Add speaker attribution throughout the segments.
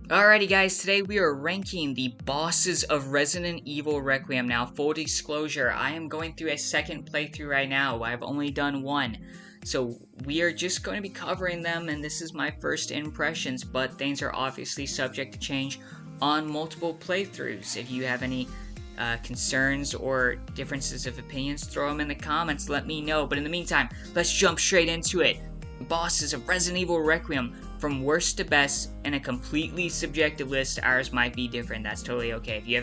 Speaker 1: Alrighty guys, today we are ranking the bosses of Resident Evil Requiem. Now, full disclosure, I am going through a second playthrough right now. I've only done one. So we are just going to be covering them, and this is my first impressions, but things are obviously subject to change on multiple playthroughs. If you have any concerns or differences of opinions, throw them in the comments, let me know. But in the meantime, let's jump straight into it. Bosses of Resident Evil Requiem, from worst to best, in a completely subjective list. Ours might be different. That's totally okay. If you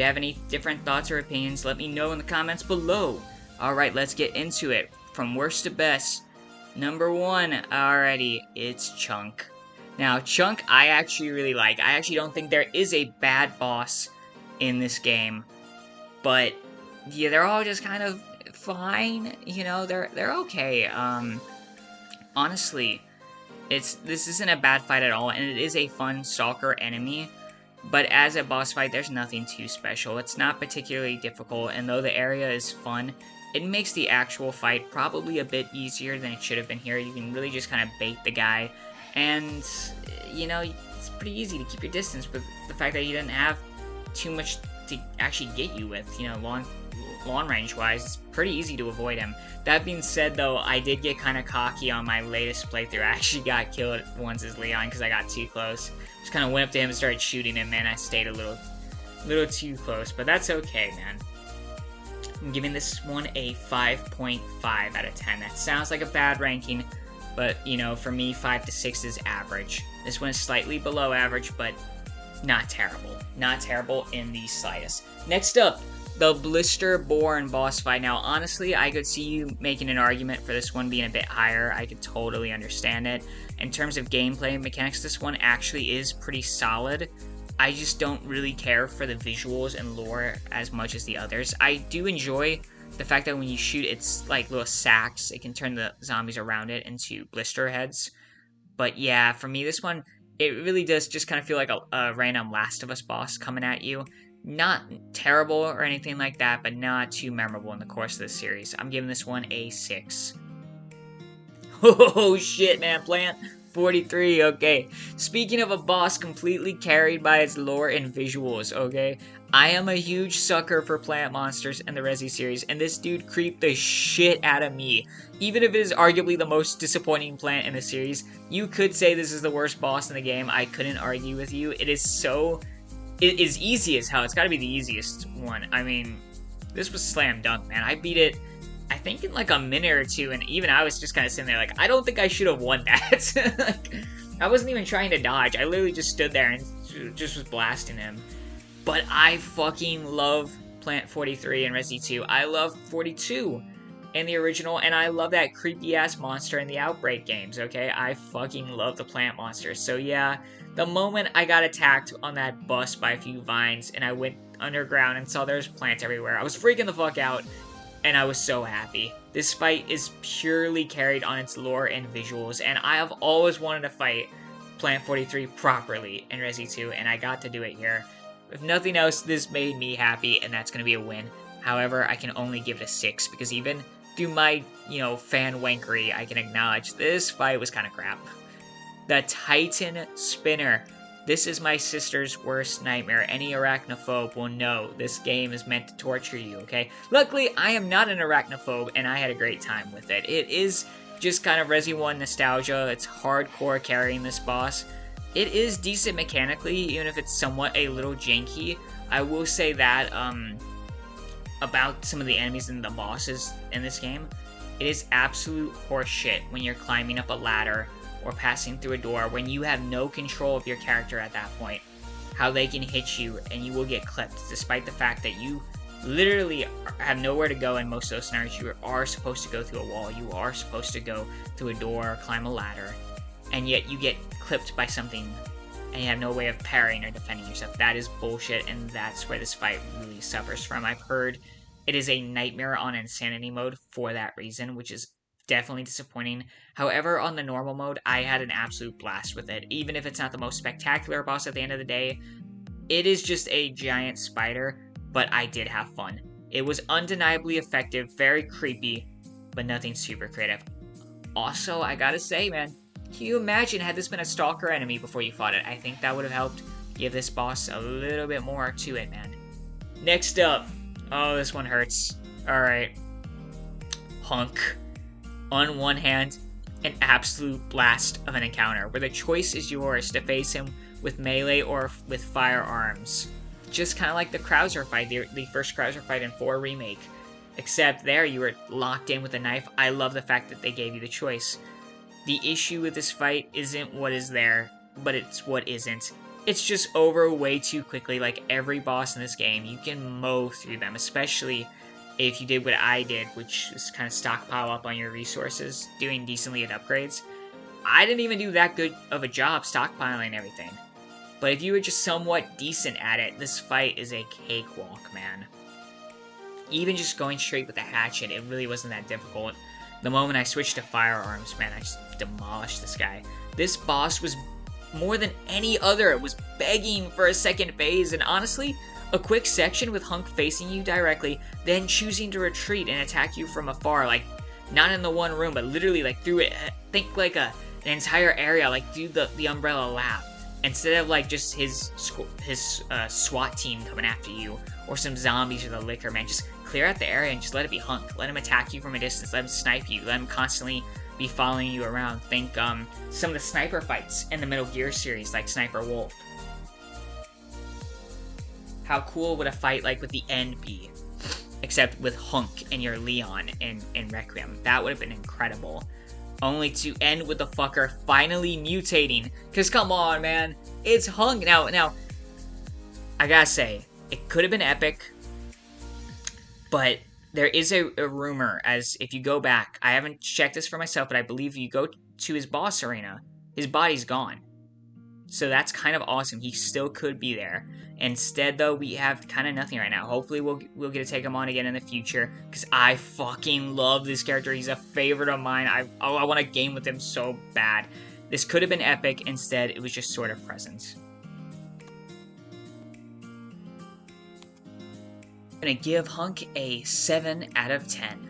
Speaker 1: have any different thoughts or opinions, let me know in the comments below. Alright, let's get into it. From worst to best, number 1, alrighty, it's Chunk. Now, Chunk I actually really like. I actually don't think there is a bad boss in this game, but yeah, they're all just kind of fine. You know, they're okay. Honestly, this isn't a bad fight at all, and it is a fun stalker enemy, but as a boss fight, there's nothing too special. It's not particularly difficult, and though the area is fun, it makes the actual fight probably a bit easier than it should have been here. You can really just kind of bait the guy, and, you know, it's pretty easy to keep your distance with the fact that he didn't have too much to actually get you with, you know, long range wise. It's pretty easy to avoid him. That being said, though, I did get kind of cocky on my latest playthrough. I actually got killed once as Leon because I got too close. Just kind of went up to him and started shooting him, and I stayed a little too close, but that's okay, man. I'm giving this one a 5.5 out of 10. That sounds like a bad ranking, but, you know, for me, 5 to 6 is average. This one is slightly below average, but not terrible. Not terrible in the slightest. Next up, the Blister-Born boss fight. Now, honestly, I could see you making an argument for this one being a bit higher. I could totally understand it. In terms of gameplay mechanics, this one actually is pretty solid. I just don't really care for the visuals and lore as much as the others. I do enjoy the fact that when you shoot, it's like little sacks. It can turn the zombies around it into blister heads. But yeah, for me, this one, it really does just kind of feel like a random Last of Us boss coming at you. Not terrible or anything like that, but not too memorable in the course of the series. I'm giving this one a 6. Oh shit, man, Plant 43, okay. Speaking of a boss completely carried by its lore and visuals, okay? I am a huge sucker for plant monsters in the Resi series, and this dude creeped the shit out of me. Even if it is arguably the most disappointing plant in the series, you could say this is the worst boss in the game. I couldn't argue with you. It is easy as hell. It's got to be the easiest one. I mean, this was slam dunk, man. I beat it, I think, in like a minute or two, and even I was just kind of sitting there like, I don't think I should have won that. Like, I wasn't even trying to dodge. I literally just stood there and just was blasting him. But I fucking love Plant 43 in Resi 2. I love 42 in the original, and I love that creepy-ass monster in the Outbreak games, okay? I fucking love the plant monsters. So yeah, the moment I got attacked on that bus by a few vines, and I went underground and saw there's plants everywhere, I was freaking the fuck out, and I was so happy. This fight is purely carried on its lore and visuals, and I have always wanted to fight Plant 43 properly in Resi 2, and I got to do it here. If nothing else, this made me happy, and that's going to be a win. However, I can only give it a 6, because even through my, you know, fan wankery, I can acknowledge this fight was kind of crap. The Titan Spinner. This is my sister's worst nightmare. Any arachnophobe will know this game is meant to torture you, okay? Luckily, I am not an arachnophobe, and I had a great time with it. It is just kind of Resi 1 nostalgia. It's hardcore carrying this boss. It is decent mechanically, even if it's somewhat a little janky. I will say that, about some of the enemies and the bosses in this game. It is absolute horseshit when you're climbing up a ladder or passing through a door when you have no control of your character at that point. How they can hit you and you will get clipped, despite the fact that you literally have nowhere to go in most of those scenarios. You are supposed to go through a wall, you are supposed to go through a door or climb a ladder, and yet you get clipped by something and you have no way of parrying or defending yourself. That is bullshit, and that's where this fight really suffers from. I've heard it is a nightmare on insanity mode for that reason, which is definitely disappointing. However, on the normal mode, I had an absolute blast with it. Even if it's not the most spectacular boss at the end of the day, it is just a giant spider, but I did have fun. It was undeniably effective, very creepy, but nothing super creative. Also, I gotta say, man, Can you imagine had this been a stalker enemy before you fought it? I think that would have helped give this boss a little bit more to it, man. Next up. Oh, this one hurts. Alright. Hunk. On one hand, an absolute blast of an encounter, where the choice is yours to face him with melee or with firearms. Just kind of like the Krauser fight, the first Krauser fight in 4 Remake. Except there, you were locked in with a knife. I love the fact that they gave you the choice. The issue with this fight isn't what is there, but it's what isn't. It's just over way too quickly. Like every boss in this game, you can mow through them, especially if you did what I did, which is kind of stockpile up on your resources, doing decently at upgrades. I didn't even do that good of a job stockpiling everything. But if you were just somewhat decent at it, this fight is a cakewalk, man. Even just going straight with the hatchet, it really wasn't that difficult. The moment I switched to firearms, man, I just demolished this guy. This boss was more than any other. It was begging for a second phase, and honestly, a quick section with Hunk facing you directly, then choosing to retreat and attack you from afar, like, not in the one room, but literally, like, through it, think like an entire area, like, through the Umbrella Lab. Instead of, like, just his SWAT team coming after you, or some zombies or the Licker, man, just clear out the area and just let it be Hunk. Let him attack you from a distance, let him snipe you, let him constantly be following you around. Think, some of the sniper fights in the Metal Gear series, like Sniper Wolf. How cool would a fight like with the End be? Except with Hunk and your Leon in Requiem. That would have been incredible. Only to end with the fucker finally mutating. Cause come on, man. It's Hunk. Now, I gotta say, it could have been epic. But there is a rumor, as if you go back, I haven't checked this for myself, but I believe you go to his boss arena, his body's gone. So that's kind of awesome. He still could be there. Instead, though, we have kind of nothing right now. Hopefully, we'll get to take him on again in the future, because I fucking love this character. He's a favorite of mine. I want to game with him so bad. This could have been epic. Instead, it was just sort of present. I'm going to give Hunk a 7 out of 10.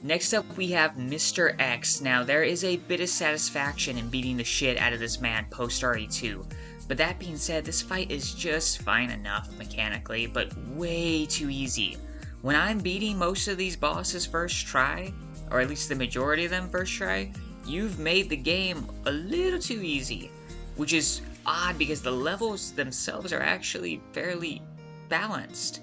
Speaker 1: Next up, we have Mr. X. Now, there is a bit of satisfaction in beating the shit out of this man post RE2. But that being said, this fight is just fine enough mechanically, but way too easy. When I'm beating most of these bosses first try, or at least the majority of them first try, you've made the game a little too easy. Which is odd because the levels themselves are actually fairly balanced.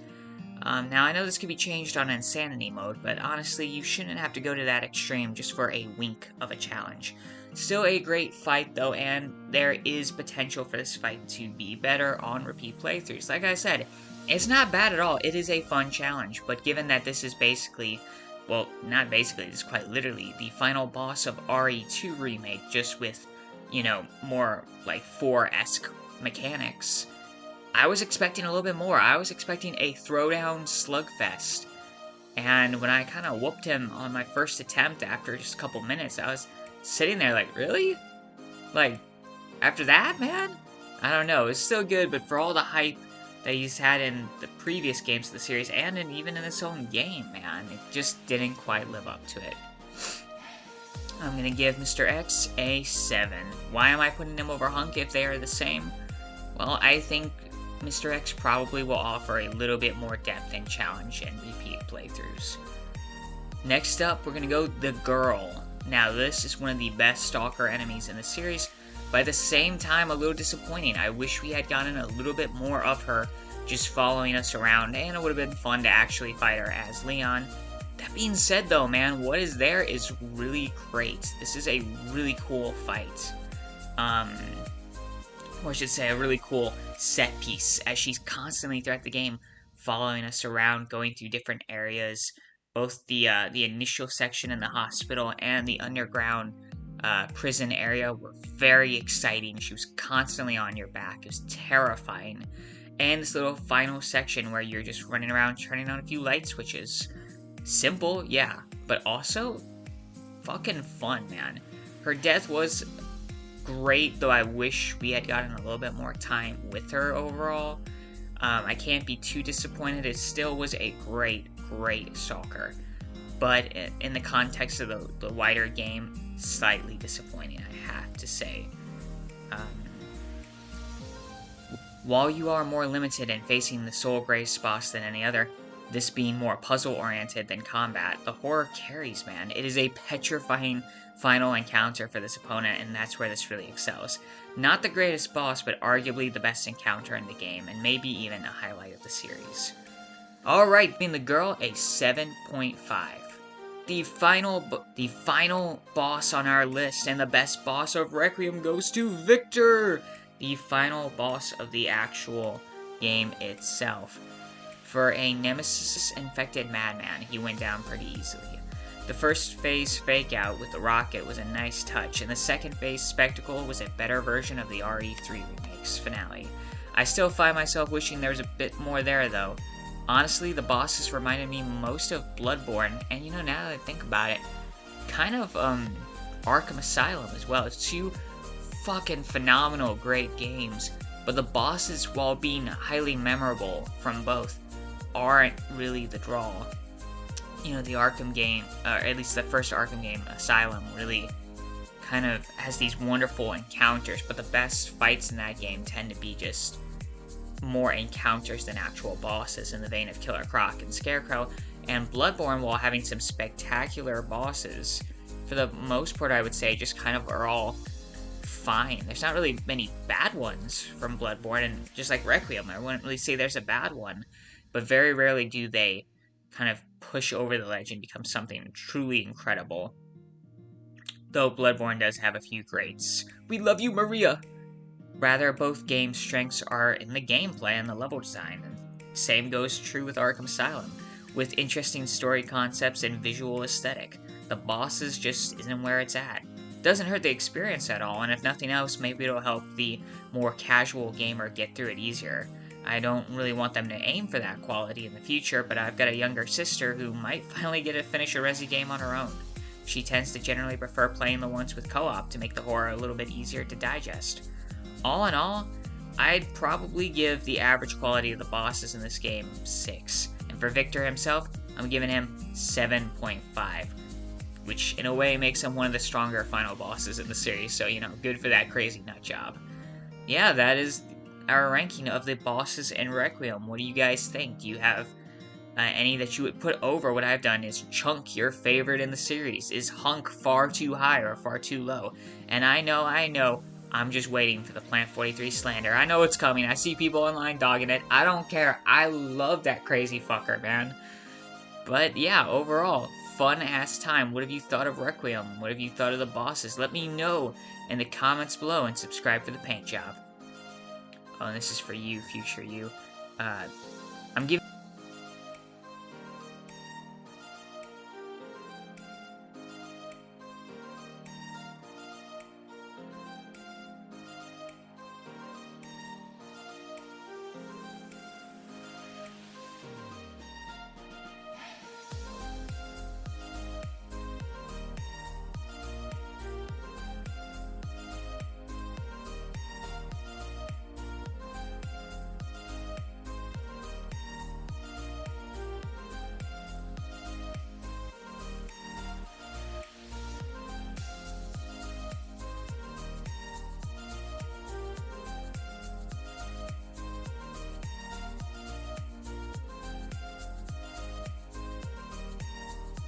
Speaker 1: Now, I know this could be changed on Insanity mode, but honestly, you shouldn't have to go to that extreme just for a wink of a challenge. Still a great fight, though, and there is potential for this fight to be better on repeat playthroughs. Like I said, it's not bad at all. It is a fun challenge, but given that this is basically, well, not basically, this is quite literally the final boss of RE2 Remake, just with, you know, more, like, 4-esque mechanics, I was expecting a little bit more. I was expecting a throwdown slugfest. And when I kind of whooped him on my first attempt after just a couple minutes, I was sitting there like, really? Like, after that, man? I don't know. It's still good, but for all the hype that he's had in the previous games of the series, and even in his own game, man, it just didn't quite live up to it. I'm going to give Mr. X a 7. Why am I putting him over Hunk if they are the same? Well, I think Mr. X probably will offer a little bit more depth and challenge in repeat playthroughs. Next up, we're going to go the Girl. Now, this is one of the best Stalker enemies in the series, but at the same time, a little disappointing. I wish we had gotten a little bit more of her just following us around, and it would have been fun to actually fight her as Leon. That being said, though, man, what is there is really great. This is a really cool fight. Or I should say, a really cool set piece, as she's constantly throughout the game following us around, going through different areas. Both the initial section in the hospital and the underground prison area were very exciting. She was constantly on your back. It was terrifying. And this little final section where you're just running around turning on a few light switches. Simple, yeah, but also fucking fun, man. Her death was great, though I wish we had gotten a little bit more time with her overall. I can't be too disappointed. It still was a great Stalker. But in the context of the wider game, slightly disappointing, I have to say. While you are more limited in facing the Soul Grace boss than any other, this being more puzzle-oriented than combat, the horror carries, man. It is a petrifying final encounter for this opponent, and that's where this really excels. Not the greatest boss, but arguably the best encounter in the game, and maybe even a highlight of the series. Alright, being the girl, a 7.5. The final boss on our list, and the best boss of Requiem goes to Victor! The final boss of the actual game itself. For a Nemesis-infected madman, he went down pretty easily. The first phase Fake Out with the rocket was a nice touch, and the second phase Spectacle was a better version of the RE3 remake's finale. I still find myself wishing there was a bit more there, though. Honestly, the bosses reminded me most of Bloodborne, and you know, now that I think about it, kind of, Arkham Asylum as well. It's two fucking phenomenal, great games, but the bosses, while being highly memorable from both, aren't really the draw. You know, the Arkham game, or at least the first Arkham game, Asylum, really kind of has these wonderful encounters, but the best fights in that game tend to be just more encounters than actual bosses, in the vein of Killer Croc and Scarecrow. And Bloodborne, while having some spectacular bosses, for the most part, I would say, just kind of are all fine. There's not really many bad ones from Bloodborne, and just like Requiem, I wouldn't really say there's a bad one, but very rarely do they kind of push over the ledge and become something truly incredible. Though Bloodborne does have a few greats. We love you, Maria! Rather, both games' strengths are in the gameplay and the level design, and same goes true with Arkham Asylum. With interesting story concepts and visual aesthetic, the bosses just isn't where it's at. Doesn't hurt the experience at all, and if nothing else, maybe it'll help the more casual gamer get through it easier. I don't really want them to aim for that quality in the future, but I've got a younger sister who might finally get to finish a Resi game on her own. She tends to generally prefer playing the ones with co-op to make the horror a little bit easier to digest. All in all, I'd probably give the average quality of the bosses in this game 6. And for Victor himself, I'm giving him 7.5. Which in a way makes him one of the stronger final bosses in the series, so you know, good for that crazy nut job. Yeah, that is our ranking of the bosses in Requiem. What do you guys think? Do you have any that you would put over what I've done? Is Chunk your favorite in the series? Is Hunk far too high or far too low? And I know, I'm just waiting for the Plant 43 slander. I know it's coming. I see people online dogging it. I don't care. I love that crazy fucker, man. But yeah, overall, fun-ass time. What have you thought of Requiem? What have you thought of the bosses? Let me know in the comments below, and subscribe for the paint job. Oh, and this is for you, future you.